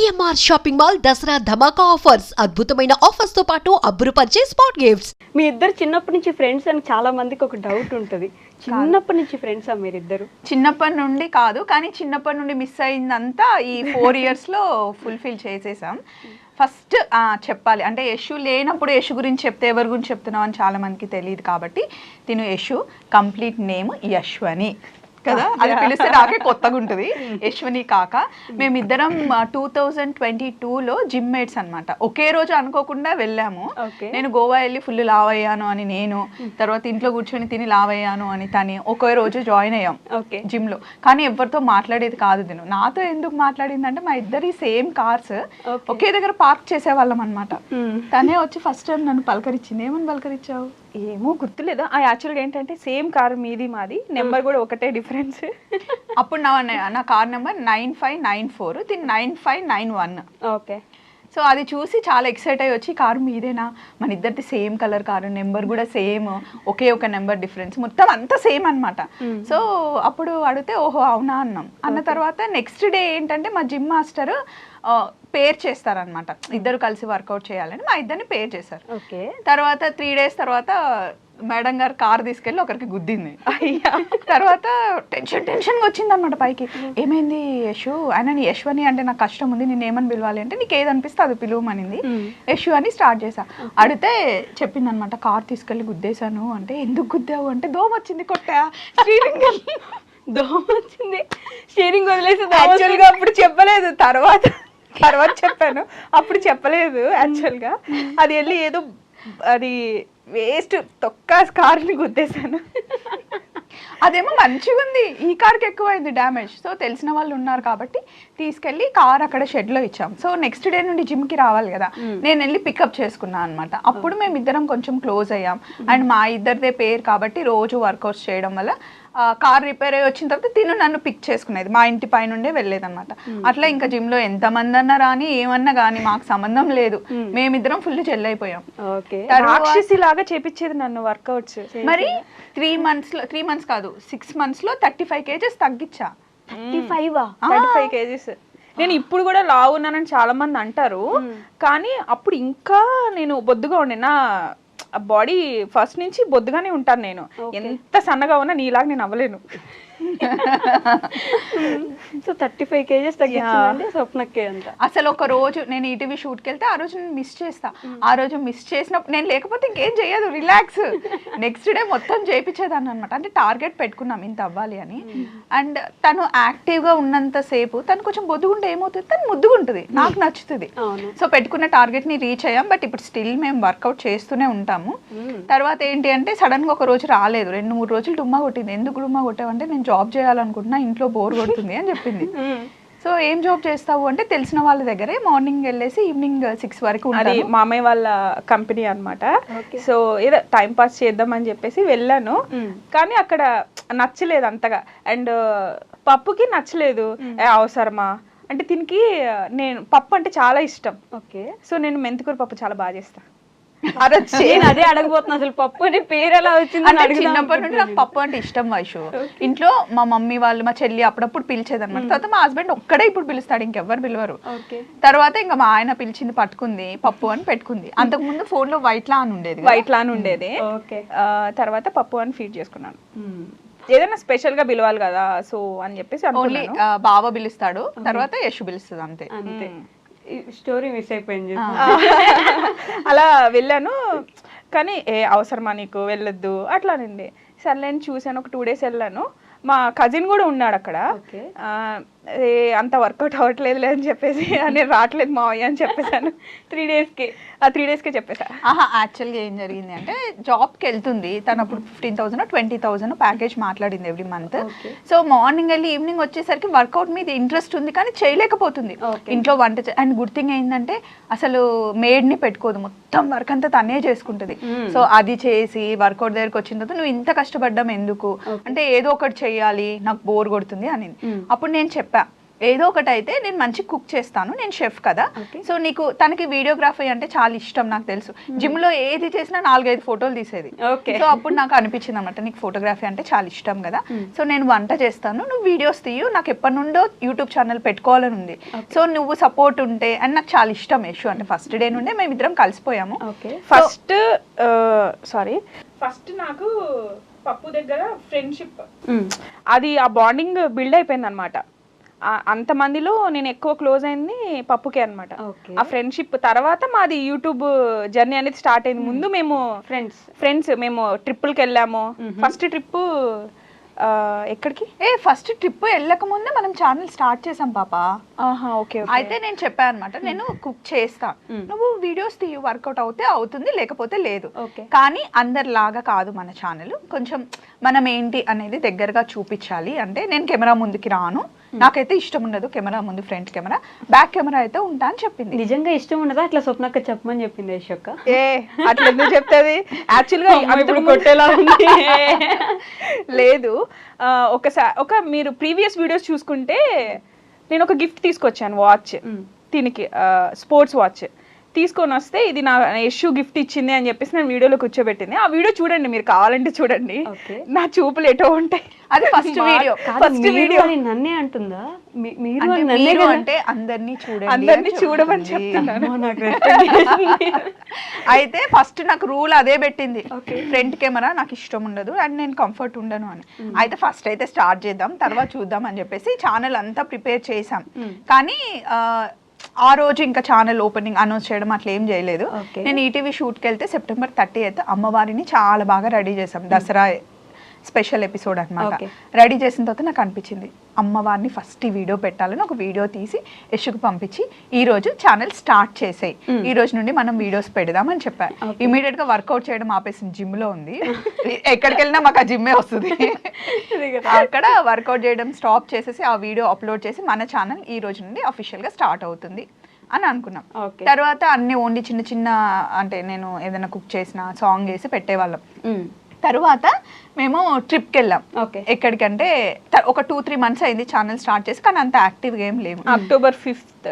CMR shopping mall Dasara ధమాకా offers అద్భుతమైన offers తో పాటు అబ్బురుపరిచే స్పాట్ గిఫ్ట్స్. మీ ఇద్దరు చిన్నప్పటి నుంచి ఫ్రెండ్స్ అని చాలా మందికి ఒక డౌట్ ఉంటుంది. చిన్నప్పటి నుంచి ఫ్రెండ్సా మీరిద్దరు? చిన్నప్పటి నుండి కాదు, కానీ చిన్నప్పటి నుండి మిస్ అయిందంతా ఈ 4 ఇయర్స్లో ఫుల్ఫిల్ చేసేసాం. ఫస్ట్ చెప్పాలి అంటే యశు లేనప్పుడు యశు గురించి చెప్తే ఎవరి గురించి చెప్తున్నావు అని చాలా మందికి తెలియదు, కాబట్టి తిను యశు కంప్లీట్ నేమ్ యశ్వని కదా, అది పిలిస్తే నాకే కొత్తగా ఉంటుంది. యశ్వని కాక మేమిద్దరం 2022లో జిమ్ మేట్స్ అనమాట. ఒకే రోజు అనుకోకుండా వెళ్ళాము. నేను గోవా వెళ్ళి ఫుల్ లావ్ అయ్యాను అని నేను, తర్వాత ఇంట్లో కూర్చొని తిని లావ్ అయ్యాను అని తని ఒకే రోజు జాయిన్ అయ్యాం జిమ్ లో. కానీ ఎవరితో మాట్లాడేది కాదు తిను. నాతో ఎందుకు మాట్లాడింది అంటే మా ఇద్దరి సేమ్ కార్స్ ఒకే దగ్గర పార్క్ చేసేవాళ్ళం అనమాట. తనే వచ్చి ఫస్ట్ టైం నన్ను పలకరించింది. ఏమని పలకరించావు? ఏమో గుర్తులేదు. యాక్చువల్గా ఏంటంటే సేమ్ కార్ మీది మాది, నెంబర్ కూడా ఒకటే డిఫరెన్స్. అప్పుడు నా కార్ నెంబర్ 9594, దీని 9591. ఓకే. సో అది చూసి చాలా ఎక్సైట్ అయ్యి వచ్చి కారు మీదేనా, మన ఇద్దరిది సేమ్ కలర్ కారు, నెంబర్ కూడా సేమ్, ఒకే ఒక నెంబర్ డిఫరెన్స్, మొత్తం అంతా సేమ్ అనమాట. సో అప్పుడు అడిగితే ఓహో అవునా అన్నాం. అన్న తర్వాత నెక్స్ట్ డే ఏంటంటే మా జిమ్ మాస్టర్ పేర్ చేస్తారనమాట, ఇద్దరు కలిసి వర్కౌట్ చేయాలని మా ఇద్దరిని పేర్ చేశారు. ఓకే. తర్వాత 3 days తర్వాత మేడం గారు కార్ తీసుకెళ్ళి ఒకరికి గుద్దింది. తర్వాత టెన్షన్గా వచ్చింది అనమాట పైకి. ఏమైంది యశు? ఆయన నీ యశ్వని అంటే నాకు కష్టం ఉంది, నేను ఏమని పిలవాలి అంటే నీకు ఏది అనిపిస్తే అది పిలువమనింది. యశు అని స్టార్ట్ చేశా. అడిగితే చెప్పింది అనమాట, కార్ తీసుకెళ్ళి గుద్దేశాను అంటే. ఎందుకు గుద్దావు అంటే దోమ వచ్చింది కొట్టా, స్టీరింగ్ దోమ వచ్చింది, స్టీరింగ్ వదిలేసి. యాక్చువల్గా అప్పుడు చెప్పలేదు, తర్వాత చెప్పాను. అప్పుడు చెప్పలేదు యాక్చువల్గా. అది వెళ్ళి ఏదో అది వేస్ట్ తొక్క కార్ని గుద్దేశాను. అదేమో మంచిగా ఉంది, ఈ కార్కి ఎక్కువైంది డ్యామేజ్. సో తెలిసిన వాళ్ళు ఉన్నారు కాబట్టి తీసుకెళ్ళి కార్ అక్కడ షెడ్లో ఇచ్చాం. సో నెక్స్ట్ డే నుండి జిమ్కి రావాలి కదా, నేను వెళ్ళి పికప్ చేసుకున్నాను అనమాట. అప్పుడు మేమిద్దరం కొంచెం క్లోజ్ అయ్యాం. అండ్ మా ఇద్దరిదే పేరు కాబట్టి రోజు వర్కౌట్స్ చేయడం వల్ల కార్ రిపేర్ అయ్యి వచ్చిన తర్వాత తిను నన్ను పిక్ చేసుకునేది, మా ఇంటి పై నుండే వెళ్ళేదన్నమాట. అట్లా ఇంకా జిమ్ లో ఎంతమంది అన్నా రాని ఏమన్నా కానీ మాకు సంబంధం లేదు, మేమిద్దరం ఫుల్ చెల్లైపోయాం. రాక్షసి లాగా చేపించేది నన్ను వర్కౌట్స్. మరి 3 months కాదు 6 months లో 35 kgs తగ్గించా. 35 kgs. నేను ఇప్పుడు కూడా లావు ఉన్నానని చాలా మంది అంటారు, కానీ అప్పుడు ఇంకా నేను బొద్దుగా ఉండే. నా బాడీ ఫస్ట్ నుంచి బొద్దుగానే ఉంటాను నేను. ఎంత సన్నగా ఉన్నా నీలాగా నేను అవ్వలేను. సో 35 kgs తగ్గించిందండి స్వప్నకే అంట. అసలు ఒక రోజు నేను ఈటీవీ షూట్కి వెళ్తే ఆ రోజు నేను మిస్ చేస్తా. ఆ రోజు మిస్ చేసినప్పుడు నేను లేకపోతే ఇంకేం చేయదు, రిలాక్స్. నెక్స్ట్ డే మొత్తం చేయించేదాన్ని అనమాట. అంటే టార్గెట్ పెట్టుకున్నాం ఇంత అవ్వాలి అని. అండ్ తను యాక్టివ్గా ఉన్నంత సేపు తను కొంచెం బొద్దుగుంటే ఏమవుతుంది, తను ముద్దుగుంటుంది, నాకు నచ్చుతుంది. సో పెట్టుకున్న టార్గెట్ని రీచ్ అయ్యాం. బట్ ఇప్పుడు స్టిల్ మేము వర్కౌట్ చేస్తూనే ఉంటాము. తర్వాత ఏంటి అంటే సడన్గా ఒక రోజు రాలేదు, 2-3 రోజులు డుమ్మా కొట్టింది. ఎందుకు డుమ్మా కొట్టావంటే నేను జాబ్ చేయాలనుకుంటున్నా, ఇంట్లో బోర్ కొడుతుంది అని చెప్పింది. సో ఏం జాబ్ చేస్తావు అంటే తెలిసిన వాళ్ళ దగ్గరే మార్నింగ్ వెళ్ళేసి ఈవినింగ్ 6 వరకు అది మామయ్య వాళ్ళ కంపెనీ అనమాట. సో ఏదో టైం పాస్ చేద్దాం అని చెప్పేసి వెళ్ళాను, కానీ అక్కడ నచ్చలేదు అంతగా. అండ్ పప్పుకి నచ్చలేదు. అవసరమా అంటే దీనికి నేను పప్పు అంటే చాలా ఇష్టం. ఓకే. సో నేను మెంతికూర పప్పు చాలా బాగా చేస్తాను. నేను అదే అడగబోతున్నా, అసలు పప్పు అని పేరు ఎలా వచ్చింది? అంటే చిన్నప్పటి నుండి నాకు పప్పు అంటే ఇష్టం వైషు. ఇంట్లో మా మమ్మీ వాళ్ళు మా చెల్లి అప్పుడప్పుడు పిలిచేదన్నమాట. తర్వాత మా హస్బెండ్ ఒక్కడే ఇప్పుడు పిలుస్తాడు, ఇంకెవ్వరు పిలవరు. తర్వాత ఇంకా మా ఆయన పిలిచింది, పట్టుకుంది, పప్పు అని పెట్టుకుంది. అంతకుముందు ఫోన్ లో వైట్ లాన్ ఉండేది. తర్వాత పప్పు అని ఫీడ్ చేసుకున్నాను. ఏదైనా స్పెషల్ గా పిలవాలి కదా, సో అని చెప్పేసి ఓన్లీ బావ పిలుస్తాడు, తర్వాత యశు పిలుస్తుంది, అంతే. స్టోరీ మిస్ అయిపోయింది. అలా వెళ్ళాను, కానీ అవసరమా నీకు, వెళ్ళొద్దు అట్లానండి. సర్లే అని చూశాను. ఒక 2 days వెళ్ళాను. మా కజిన్ కూడా ఉన్నాడు అక్కడ. అంత వర్కౌట్ అవ్వట్లేదు అని చెప్పేసి నేను రావట్లేదు మావయ్య అని చెప్పేసాను. 3 daysకే చెప్పేసా. యాక్చువల్గా ఏం జరిగింది అంటే జాబ్కి వెళ్తుంది తను. అప్పుడు 15,000 20,000 ప్యాకేజ్ మాట్లాడింది ఎవ్రీ మంత్. సో మార్నింగ్ వెళ్ళి ఈవినింగ్ వచ్చేసరికి వర్కౌట్ మీద ఇంట్రెస్ట్ ఉంది కానీ చేయలేకపోతుంది. ఇంట్లో వంట అండ్ గుడ్ థింగ్ ఏంటంటే అసలు మేడ్ని పెట్టుకోదు, మొత్తం వర్క్ అంతా తనే చేసుకుంటుంది. సో అది చేసి వర్కౌట్ దగ్గరికి వచ్చిన తర్వాత నువ్వు ఇంత కష్టపడ్డాం ఎందుకు అంటే ఏదో ఒకటి చెయ్యాలి, నాకు బోర్ కొడుతుంది అని. అప్పుడు నేను చెప్పా, ఏదో ఒకటి అయితే నేను మంచి కుక్ చేస్తాను, నేను షెఫ్ కదా, సో నీకు తనకి వీడియోగ్రఫీ అంటే చాలా ఇష్టం నాకు తెలుసు. జిమ్ లో ఏది చేసినా 4-5 ఫోటోలు తీసేది. సో అప్పుడు నాకు అనిపించింది అనమాట, నీకు ఫోటోగ్రఫీ అంటే చాలా ఇష్టం కదా, సో నేను వంట చేస్తాను, నువ్వు వీడియోస్ తీయు, నాకు ఎప్పటి నుండో యూట్యూబ్ ఛానల్ పెట్టుకోవాలని ఉంది, సో నువ్వు సపోర్ట్ ఉంటే అని నాకు చాలా ఇష్టం యశు అంటే. ఫస్ట్ డే నుండే మేమిద్దరం కలిసిపోయాము. ఫస్ట్ నాకు పప్పు దగ్గర ఫ్రెండ్షిప్, అది ఆ బాండింగ్ బిల్డ్ అయిపోయింది అనమాట. అంతమందిలో నేను ఎక్కువ క్లోజ్ అయింది పప్పుకే అనమాట. ఆ ఫ్రెండ్షిప్ తర్వాత మాది యూట్యూబ్ జర్నీ అనేది స్టార్ట్ అయింది. ముందు మేము ఫ్రెండ్స్ మేము ట్రిప్పులకి వెళ్ళాము. ఫస్ట్ ట్రిప్ ఎక్కడికి? ఫస్ట్ ట్రిప్ వెళ్ళక ముందే మనం ఛానల్ స్టార్ట్ చేసాం పాప. ఓకే. అయితే నేను చెప్పాను అనమాట, నేను కుక్ చేస్తా, నువ్వు వీడియోస్ తీయు, వర్కౌట్ అవుతే అవుతుంది, లేకపోతే లేదు. కానీ అందరిలాగా కాదు మన ఛానల్, కొంచెం మనం ఏంటి అనేది దగ్గరగా చూపించాలి. అంటే నేను కెమెరా ముందుకి రాను, నాకైతే ఇష్టం ఉండదు కెమెరా ముందు, ఫ్రంట్ కెమెరా, బ్యాక్ కెమెరా అయితే ఉంటా అని చెప్పింది. నిజంగా ఇష్టం ఉండదా అట్లా స్వప్నక్క చెప్పమని చెప్పింది యశోక్క? అట్లా ఎందుకు చెప్తుంది? యాక్చువల్గా కొట్టేలా ఉంది. లేదు, ఒకసారి మీరు ప్రీవియస్ వీడియోస్ చూసుకుంటే నేను ఒక గిఫ్ట్ తీసుకొచ్చాను, వాచ్, దీనికి స్పోర్ట్స్ వాచ్ తీసుకొని వస్తే ఇది నా యశు గిఫ్ట్ ఇచ్చింది అని చెప్పేసి నేను వీడియోలో కూర్చోబెట్టింది. ఆ వీడియో చూడండి, మీరు కావాలంటే చూడండి, నా చూపులు ఎటో ఉంటాయి. అది ఫస్ట్ వీడియో. ఫస్ట్ వీడియో నన్నే అంటుందా? మీరు అంటే అందరినీ చూడమని చెప్తున్నాను. అయితే ఫస్ట్ నాకు రూల్ అదే పెట్టింది, ఫ్రంట్ కెమెరా నాకు ఇష్టం ఉండదు అండ్ నేను కంఫర్ట్ ఉండను అని. అయితే ఫస్ట్ అయితే స్టార్ట్ చేద్దాం, తర్వాత చూద్దాం అని చెప్పేసి ఛానల్ అంతా ప్రిపేర్ చేసాం. కానీ ఆ రోజు ఇంకా ఛానల్ ఓపెనింగ్ అనౌన్స్ చేయడం అట్లా ఏం చేయలేదు. నేను ఈటీవీ షూట్కి వెళ్తే September 30th అమ్మవారిని చాలా బాగా రెడీ చేసాం, దసరా స్పెషల్ ఎపిసోడ్ అనమాట. రెడీ చేసిన తర్వాత నాకు అనిపించింది అమ్మవారిని ఫస్ట్ ఈ వీడియో పెట్టాలని ఒక వీడియో తీసి యశుకు పంపించి ఈ రోజు ఛానల్ స్టార్ట్ చేసేయి, ఈ రోజు నుండి మనం వీడియోస్ పెడదాం అని చెప్పారు. ఇమీడియట్ గా వర్కౌట్ చేయడం ఆపేసింది, జిమ్ లో ఉంది, ఎక్కడికి వెళ్ళినా మాకు ఆ జిమ్మే వస్తుంది. అక్కడ వర్కౌట్ చేయడం స్టాప్ చేసేసి ఆ వీడియో అప్లోడ్ చేసి మన ఛానల్ ఈ రోజు నుండి అఫీషియల్ గా స్టార్ట్ అవుతుంది అని అనుకున్నాం. తర్వాత అన్ని ఓన్లీ చిన్న చిన్న అంటే నేను ఏదైనా కుక్ చేసిన సాంగ్ వేసి పెట్టేవాళ్ళం. తర్వాత మేము ట్రిప్కి వెళ్ళాం. ఎక్కడికంటే ఒక 2-3 months అయింది ఛానల్ స్టార్ట్ చేసి, కానీ అంత యాక్టివ్గా ఏం లేము. October 5th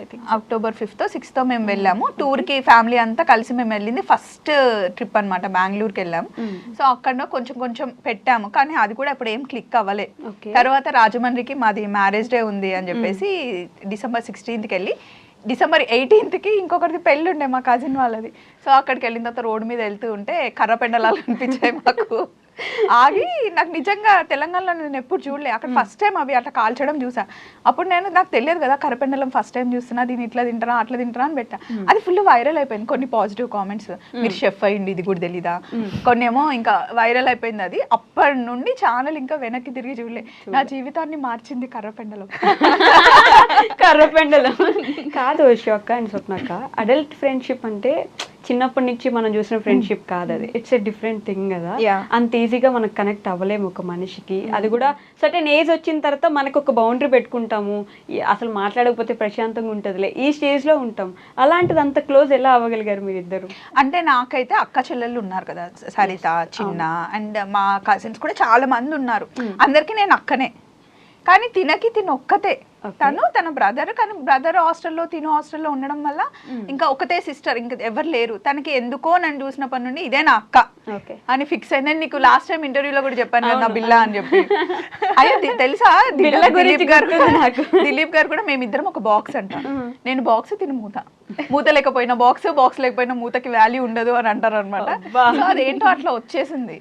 I think, October 5th, 6th మేము వెళ్ళాము టూర్కి. ఫ్యామిలీ అంతా కలిసి మేము వెళ్ళింది ఫస్ట్ ట్రిప్ అనమాట, బెంగళూరుకి వెళ్ళాము. సో అక్కడ కొంచెం కొంచెం పెట్టాము, కానీ అది కూడా ఇప్పుడు ఏం క్లిక్ అవ్వలే. తర్వాత రాజమండ్రికి మాది మ్యారేజ్ డే ఉంది అని చెప్పేసి December 16th వెళ్ళి December 18th ఇంకొకరిది పెళ్ళి ఉండే మా కజిన్ వాళ్ళది. సో అక్కడికి వెళ్ళిన తర్వాత రోడ్డు మీద వెళ్తూ ఉంటే కర్ర పెండలాలు అనిపించాయి మాకు. ఆగి నాకు నిజంగా తెలంగాణలో నేను ఎప్పుడు చూడలే, అక్కడ ఫస్ట్ టైం అవి అట్లా కాల్చడం చూసా. అప్పుడు నాకు తెలియదు కదా కర్రపెండలం, ఫస్ట్ టైం చూస్తున్నా, దీన్ని ఇట్లా తింటారా అట్లా తింటారా అని పెట్టా. అది ఫుల్ వైరల్ అయిపోయింది. కొన్ని పాజిటివ్ కామెంట్స్, మీరు షెఫ్ అయ్యింది ఇది కూడా తెలీదా, కొన్ని ఏమో ఇంకా వైరల్ అయిపోయింది. అది అప్పటి నుండి ఛానల్ ఇంకా వెనక్కి తిరిగి చూడలే. నా జీవితాన్ని మార్చింది కర్రపెండలం. కర్రపెండలం కాదు యశోక్క అండ్ స్వప్నక్క, అడల్ట్ ఫ్రెండ్షిప్ అంటే చిన్నప్పటి నుంచి మనం చూసిన ఫ్రెండ్షిప్ కాదు అది, ఇట్స్ ఎ డిఫరెంట్ థింగ్ కదా. అంత ఈజీగా మనకు కనెక్ట్ అవ్వలేము ఒక మనిషికి. అది కూడా సర్టెన్ ఏజ్ వచ్చిన తర్వాత మనకు ఒక బౌండరీ పెట్టుకుంటాము, అసలు మాట్లాడకపోతే ప్రశాంతంగా ఉంటుందిలే, ఈ స్టేజ్ లో ఉంటాం. అలాంటిది అంత క్లోజ్ ఎలా అవ్వగలిగారు మీరిద్దరు? అంటే నాకైతే అక్క చెల్లెళ్ళు ఉన్నారు కదా, సరిత, చిన్న, అండ్ మా కజిన్స్ కూడా చాలా మంది ఉన్నారు. అందరికి నేను అక్కనే, కానీ తిన ఒక్కతే. తన బ్రదర్, కానీ బ్రదర్ హాస్టల్లో తిను హాస్టల్లో ఉండడం వల్ల ఇంకా ఒకతే సిస్టర్, ఇంకా ఎవరు లేరు. తనకి ఎందుకో నన్ను చూసినప్పటి నుండి ఇదే నా అక్క అని ఫిక్స్ అయింది. నీకు లాస్ట్ టైం ఇంటర్వ్యూలో కూడా చెప్పాను కదా నా బిల్లా అని చెప్పి. అయ్యో తెలుసా, దిలీప్ గారు కూడా మేమిద్దరం ఒక బాక్స్ అంట. నేను బాక్స్, తిని మూత లేకపోయినా బాక్స్ లేకపోయినా మూతకి వాల్యూ ఉండదు అని అంటారు అనమాట. అదేంటో అట్లా వచ్చేసింది.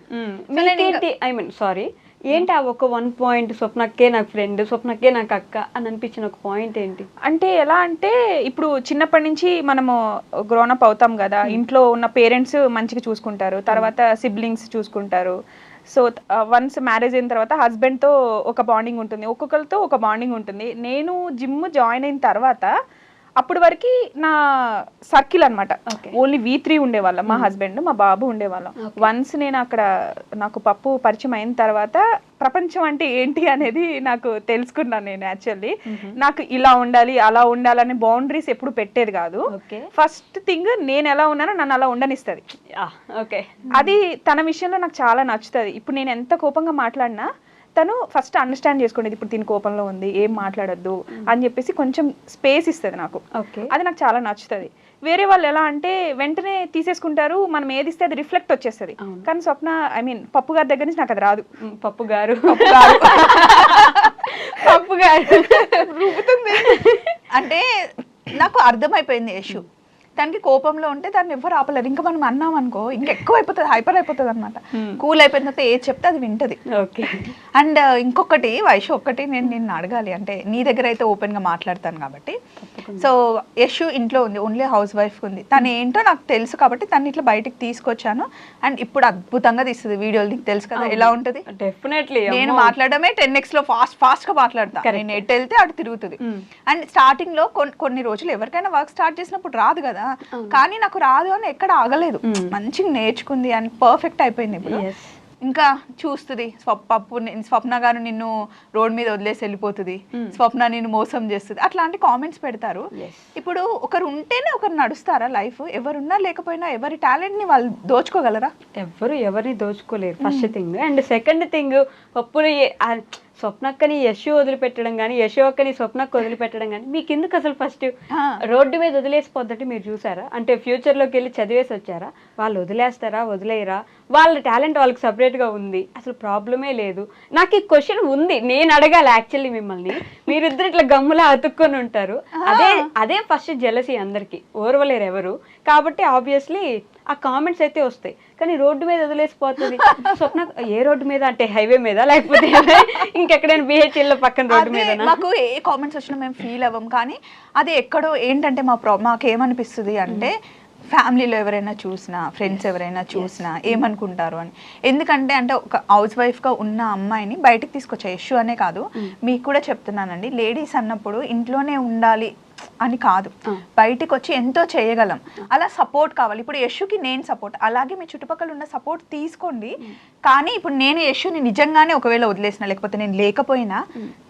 ఐ మీన్ సారీ, ఏంటి ఆ ఒక 1 point స్వప్నక్కే నాకు ఫ్రెండ్, స్వప్నక్కే నాకు అక్క అని అనిపించిన ఒక పాయింట్ ఏంటి? అంటే ఎలా అంటే ఇప్పుడు చిన్నప్పటి నుంచి మనము గ్రోనప్ అవుతాం కదా, ఇంట్లో ఉన్న పేరెంట్స్ మంచిగా చూసుకుంటారు, తర్వాత సిబ్లింగ్స్ చూసుకుంటారు. సో వన్స్ మ్యారేజ్ అయిన తర్వాత హస్బెండ్తో ఒక బాండింగ్ ఉంటుంది, ఒక్కొక్కరితో ఒక బాండింగ్ ఉంటుంది. నేను జిమ్ జాయిన్ అయిన తర్వాత అప్పటి వరకు నా సర్కిల్ అనమాట, ఓన్లీ V3 ఉండేవాళ్ళం, మా హస్బెండ్, మా బాబు ఉండేవాళ్ళం. వన్స్ నేను అక్కడ నాకు పప్పు పరిచయం అయిన తర్వాత ప్రపంచం అంటే ఏంటి అనేది నాకు తెలుసుకున్నాను. నేను యాక్చువల్లీ నాకు ఇలా ఉండాలి అలా ఉండాలని బౌండరీస్ ఎప్పుడు పెట్టేది కాదు. ఫస్ట్ థింగ్, నేను ఎలా ఉన్నానో నన్ను అలా ఉండనిస్తుంది. అది తన విషయంలో నాకు చాలా నచ్చుతుంది. ఇప్పుడు నేను ఎంత కోపంగా మాట్లాడినా తను ఫస్ట్ అండర్స్టాండ్ చేసుకునేది ఇప్పుడు దీని కోపంలో ఉంది, ఏం మాట్లాడొద్దు అని చెప్పేసి కొంచెం స్పేస్ ఇస్తుంది నాకు. అది నాకు చాలా నచ్చుతుంది. వేరే వాళ్ళు ఎలా అంటే వెంటనే తీసేసుకుంటారు, మనం ఏది ఇస్తే అది రిఫ్లెక్ట్ వచ్చేస్తుంది. కానీ స్వప్న ఐ మీన్ పప్పు గారి దగ్గర నుంచి నాకు అది రాదు. పప్పు గారు రూపుతుంది అంటే నాకు అర్థమైపోయింది యశు. దానికి కోపంలో ఉంటే దాన్ని ఎవరు ఆపలేరు. ఇంకా మనం అన్నాం అనుకో ఇంకెక్కువ అయిపోతుంది, హైపర్ అయిపోతుంది అనమాట. కూల్ అయిపోయిన తర్వాత ఏది చెప్తే అది వింటది. ఓకే. అండ్ ఇంకొకటి వైషు ఒక్కటి నేను నిన్ను అడగాలి, అంటే నీ దగ్గర అయితే ఓపెన్ గా మాట్లాడతాను కాబట్టి. సో యశు ఇంట్లో ఉంది, ఓన్లీ హౌస్ వైఫ్ ఉంది. తను ఏంటో నాకు తెలుసు కాబట్టి తను ఇట్లా బయటికి తీసుకొచ్చాను. అండ్ ఇప్పుడు అద్భుతంగా తీస్తుంది వీడియోలు, నీకు తెలుసు కదా ఎలా ఉంటది. డెఫినెట్లీ నేను మాట్లాడమే 10x లో ఫాస్ట్ గా మాట్లాడతా. నేను ఎటు వెళ్తే అటు తిరుగుతుంది. అండ్ స్టార్టింగ్ లో కొన్ని రోజులు ఎవరికైనా వర్క్ స్టార్ట్ చేసినప్పుడు రాదు కదా, కానీ నాకు రాదు అని ఎక్కడ ఆగలేదు. మంచిగా నేర్చుకుంది అండ్ పర్ఫెక్ట్ అయిపోయింది ఇప్పుడు. ఇంకా చూస్తుంది స్వప్న గారు నిన్ను రోడ్ మీద వదిలేసి వెళ్ళిపోతుంది, స్వప్న నిన్ను మోసం చేస్తుంది, అట్లాంటి కామెంట్స్ పెడతారు. ఇప్పుడు ఒకరు ఉంటేనే ఒకరు నడుస్తారా లైఫ్? ఎవరున్నా లేకపోయినా ఎవరి టాలెంట్ ని వాళ్ళు దోచుకోగలరా? ఎవరిని దోచుకోలేరు first thing. And second thing, పప్పుని స్వప్నక్కని యశు వదిలిపెట్టడం కానీ, యశు అక్కని స్వప్నక్క వదిలిపెట్టడం కానీ మీకు ఎందుకు అసలు? ఫస్ట్ రోడ్డు మీద వదిలేసిపోద్దంటే మీరు చూసారా? అంటే ఫ్యూచర్లోకి వెళ్ళి చదివేసి వచ్చారా? వాళ్ళు వదిలేస్తారా, వదిలేయరా? వాళ్ళ టాలెంట్ వాళ్ళకి సపరేట్గా ఉంది, అసలు ప్రాబ్లమే లేదు. నాకు ఈ క్వశ్చన్ ఉంది, నేను అడగాలి యాక్చువల్లీ మిమ్మల్ని. మీరిద్దరు ఇట్లా గమ్ములా అతుక్కొని ఉంటారు. అదే ఫస్ట్ జెలసీ అందరికి, ఓర్వలేరు ఎవరు. కాబట్టి ఆబ్వియస్లీ ఆ కామెంట్స్ అయితే వస్తాయి. కానీ రోడ్డు మీద వదిలేసిపోతుంది స్వప్న. ఏ రోడ్డు మీద అంటే హైవే మీద, లేకపోతే ఇంకెక్కడైనా బిహెచ్ఎల్ పక్కన రోడ్డు మీద? మాకు ఏ కామెంట్స్ వచ్చినా మేము ఫీల్ అవ్వం. కానీ అది ఎక్కడో ఏంటంటే మాకేమనిపిస్తుంది అంటే ఫ్యామిలీలో ఎవరైనా చూసినా, ఫ్రెండ్స్ ఎవరైనా చూసినా ఏమనుకుంటారు అని. ఎందుకంటే అంటే ఒక హౌస్ వైఫ్గా ఉన్న అమ్మాయిని బయటకు తీసుకొచ్చా. యశు అనే కాదు, మీకు కూడా చెప్తున్నానండి, లేడీస్ అన్నప్పుడు ఇంట్లోనే ఉండాలి అని కాదు, బయటికి వచ్చి ఎంతో చేయగలం. అలా సపోర్ట్ కావాలి. ఇప్పుడు యశుకి నేను సపోర్ట్, అలాగే మీ చుట్టుపక్కల ఉన్న సపోర్ట్ తీసుకోండి. కానీ ఇప్పుడు నేను యశుని నిజంగానే ఒకవేళ వదిలేసిన, లేకపోతే నేను లేకపోయినా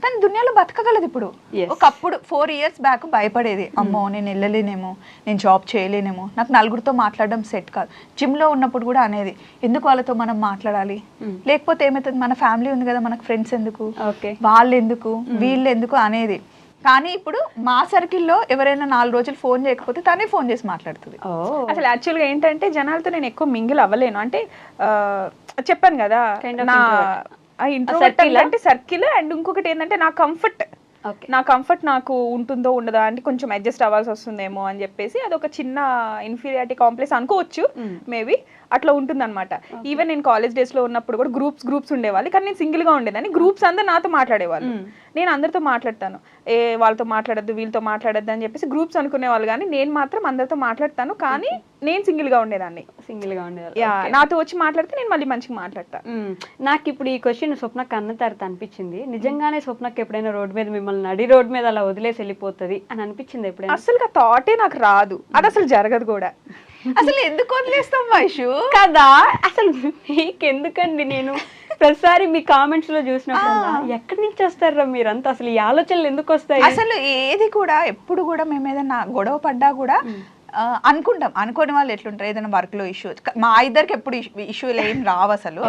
తన దునియాలో బతకగలదు. ఇప్పుడు ఒకప్పుడు 4 years బ్యాక్ భయపడేది, అమ్మో నేను వెళ్ళలేనేమో, నేను జాబ్ చేయలేనేమో, నాకు నలుగురితో మాట్లాడడం సెట్ కాదు. జిమ్లో ఉన్నప్పుడు కూడా అనేది, ఎందుకు వాళ్ళతో మనం మాట్లాడాలి, లేకపోతే ఏమవుతుంది, మన ఫ్యామిలీ ఉంది కదా, మనకు ఫ్రెండ్స్ ఎందుకు, వాళ్ళు ఎందుకు, వీళ్ళు ఎందుకు అనేది. కానీ ఇప్పుడు మా సర్కిల్లో ఎవరైనా 4 రోజులు ఫోన్ చేయకపోతే తనే ఫోన్ చేసి మాట్లాడుతుంది. అసలు యాక్చువల్గా ఏంటంటే జనాలతో నేను ఎక్కువ మింగిల్ అవ్వలేను. అంటే చెప్పాను కదా, నా ఇంట్రోవర్ట్ అంటే సర్కిల్. అండ్ ఇంకొకటి ఏంటంటే నా కంఫర్ట్ నాకు ఉంటుందో ఉండదా అంటే కొంచెం అడ్జస్ట్ అవ్వాల్సి వస్తుందేమో అని చెప్పేసి అదొక చిన్న ఇన్ఫీరియారిటీ కాంప్లెక్స్ అనుకోవచ్చు మేబీ. అట్లా ఉంటుంది అనమాట. ఈవెన్ నేను కాలేజ్ డేస్ లో ఉన్నప్పుడు కూడా గ్రూప్స్ ఉండేవాళ్ళు, కానీ నేను సింగిల్ గా ఉండేదాన్ని. గ్రూప్స్ అందరూ నాతో మాట్లాడేవాళ్ళు, నేను అందరితో మాట్లాడతాను. వాళ్ళతో మాట్లాడద్దు, వీళ్ళతో మాట్లాడద్దు అని చెప్పేసి గ్రూప్స్ అనుకునేవాళ్ళు. కానీ నేను మాత్రం అందరితో మాట్లాడతాను, కానీ నేను సింగిల్ గా ఉండేదాన్ని. నాతో వచ్చి మాట్లాడితే నేను మళ్ళీ మంచిగా మాట్లాడతాను. నాకు ఇప్పుడు ఈ క్వశ్చన్ స్వప్నకు అన్న తర్వాత అనిపించింది, నిజంగానే స్వప్నకు ఎప్పుడైనా రోడ్ మీద మిమ్మల్ని నడి రోడ్ మీద అలా వదిలేసి వెళ్ళిపోతుంది అని అనిపించింది ఎప్పుడైనా? అసలు థాటే నాకు రాదు, అది అసలు జరగదు కూడా. అసలు ఎందుకు వదిలేస్తాం వైషు కదా? అసలు మీకెందుకండి? నేను ప్రతిసారి మీ కామెంట్స్ లో చూసినప్పుడు ఎక్కడి నుంచి వస్తారా మీరంతా? అసలు ఈ ఆలోచనలు ఎందుకు వస్తాయి? అసలు ఏది కూడా ఎప్పుడు కూడా మేము ఏదైనా గొడవ పడ్డా కూడా అనుకుంటాం. అనుకోని వాళ్ళు ఎట్లుంటారు, ఏదైనా వర్క్ లో ఇష్యూ, మా ఇద్దరికి ఎప్పుడు ఇష్యూలు ఏం రావు అసలు.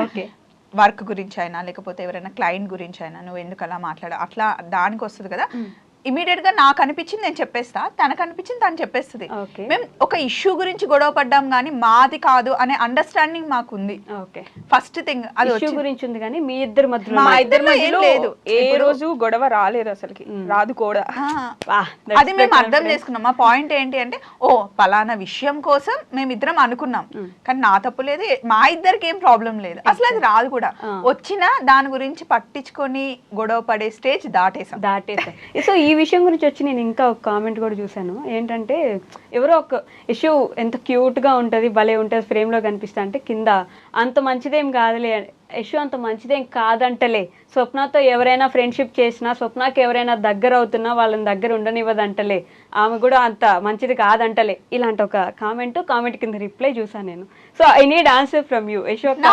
వర్క్ గురించి అయినా, లేకపోతే ఎవరైనా క్లయింట్ గురించి అయినా, నువ్వు ఎందుకు అలా అట్లా దానికి వస్తుంది కదా. ఇమీడియట్ గా నాకు అనిపించింది నేను చెప్పేస్తా, తనకు అనిపించింది తను చెప్పేస్తుంది. మేము ఒక ఇష్యూ గురించి గొడవ పడ్డాం కానీ మాది కాదు అనే అండర్స్టాండింగ్ మాకు ఉంది. ఫస్ట్ థింగ్ అది ఇష్యూ గురించి ఉంది, కానీ మీ ఇద్దరి మధ్యలో మా ఇద్దరి మధ్యలో లేదు, ఏ రోజు గొడవ రాలేదు అసలుకి, రాదు కూడా. అది మేము అర్థం చేసుకున్నాం. మా పాయింట్ ఏంటి అంటే, ఓ పలానా విషయం కోసం మేమిద్దరం అనుకున్నాం, కానీ నా తప్పు లేదు, మా ఇద్దరికి ఏం ప్రాబ్లం లేదు, అసలు అది రాదు కూడా. వచ్చినా దాని గురించి పట్టించుకొని గొడవ పడే స్టేజ్ దాటేసాం. సో ఈ విషయం గురించి వచ్చి నేను ఇంకా ఒక కామెంట్ కూడా చూసాను. ఏంటంటే ఎవరో ఒక ఇష్యూ ఎంత క్యూట్గా ఉంటుంది, భలే ఉంటుంది, ఫ్రేమ్లో కనిపిస్తా అంటే కింద అంత మంచిదేం కాదులే, ఇష్యూ అంత మంచిదేం కాదంటలే, స్వప్నతో ఎవరైనా ఫ్రెండ్షిప్ చేసినా, స్వప్నకి ఎవరైనా దగ్గర అవుతున్నా వాళ్ళని దగ్గర ఉండనివ్వదంటలే, ఆమె కూడా అంత మంచిది కాదంటలే, ఇలాంటి ఒక కామెంట్ కింద రిప్లై చూసాను నేను. So I need answer from you. Yashok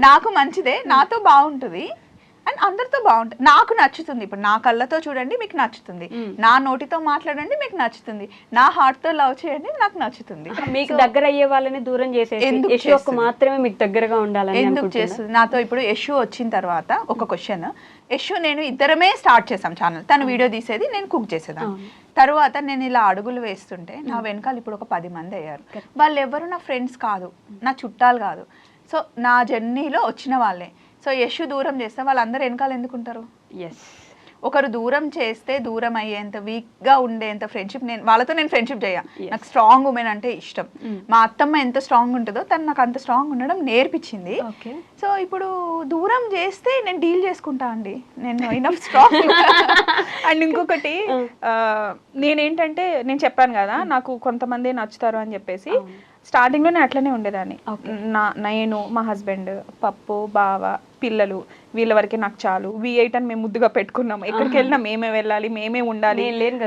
నాకు మంచిదే నాతో బాగుంటుంది, అండ్ అందరితో బాగుంటుంది, నాకు నచ్చుతుంది. ఇప్పుడు నా కళ్ళతో చూడండి మీకు నచ్చుతుంది, నా నోటితో మాట్లాడండి మీకు నచ్చుతుంది, నా హార్ట్తో లవ్ చేయండి నాకు నచ్చుతుంది. మీకు దగ్గర అయ్యే వాళ్ళని దూరం చేసేసి యశోకు మాత్రమే మీకు దగ్గరగా ఉండాలని ఎందుకు చేస్తుంది? నాతో ఇప్పుడు యశు వచ్చిన తర్వాత ఒక క్వశ్చన్, యశు నేను ఇద్దరమే స్టార్ట్ చేసాం ఛానల్, తను వీడియో తీసేది, నేను కుక్ చేసేదాన్ని. తర్వాత నేను ఇలా అడుగులు వేస్తుంటే నా వెనకాల ఇప్పుడు ఒక 10 మంది అయ్యారు. వాళ్ళు ఎవరు నా ఫ్రెండ్స్ కాదు, నా చుట్టాలు కాదు, సో నా జర్నీలో వచ్చిన వాళ్ళే. సో యశు దూరం చేస్తే వాళ్ళందరూ వెనకాల ఎందుకుంటారు? ఎస్, ఒకరు దూరం చేస్తే దూరం అయ్యేంత వీక్గా ఉండేంత ఫ్రెండ్షిప్ వాళ్ళతో నేను ఫ్రెండ్షిప్ చేయ. నాకు స్ట్రాంగ్ ఉమెన్ అంటే ఇష్టం. మా అత్తమ్మ ఎంత స్ట్రాంగ్ ఉంటుందో తను నాకు అంత స్ట్రాంగ్ ఉండడం నేర్పించింది. సో ఇప్పుడు దూరం చేస్తే నేను డీల్ చేసుకుంటా అండి, నేను ఇనఫ్ స్ట్రాంగ్. అండ్ ఇంకొకటి నేనేంటంటే నేను చెప్పాను కదా నాకు కొంతమంది నచ్చుతారు అని చెప్పేసి, స్టార్టింగ్లో నేను అట్లనే ఉండేదాన్ని. నేను మా హస్బెండ్, పప్పు, బావ, పిల్లలు, వీళ్ళ వరకే నాకు చాలు, V8 అని మేము ముద్దుగా పెట్టుకున్నాం. ఎక్కడికి వెళ్ళినా మేమే వెళ్ళాలి, మేమే ఉండాలి. నేను లేను కదా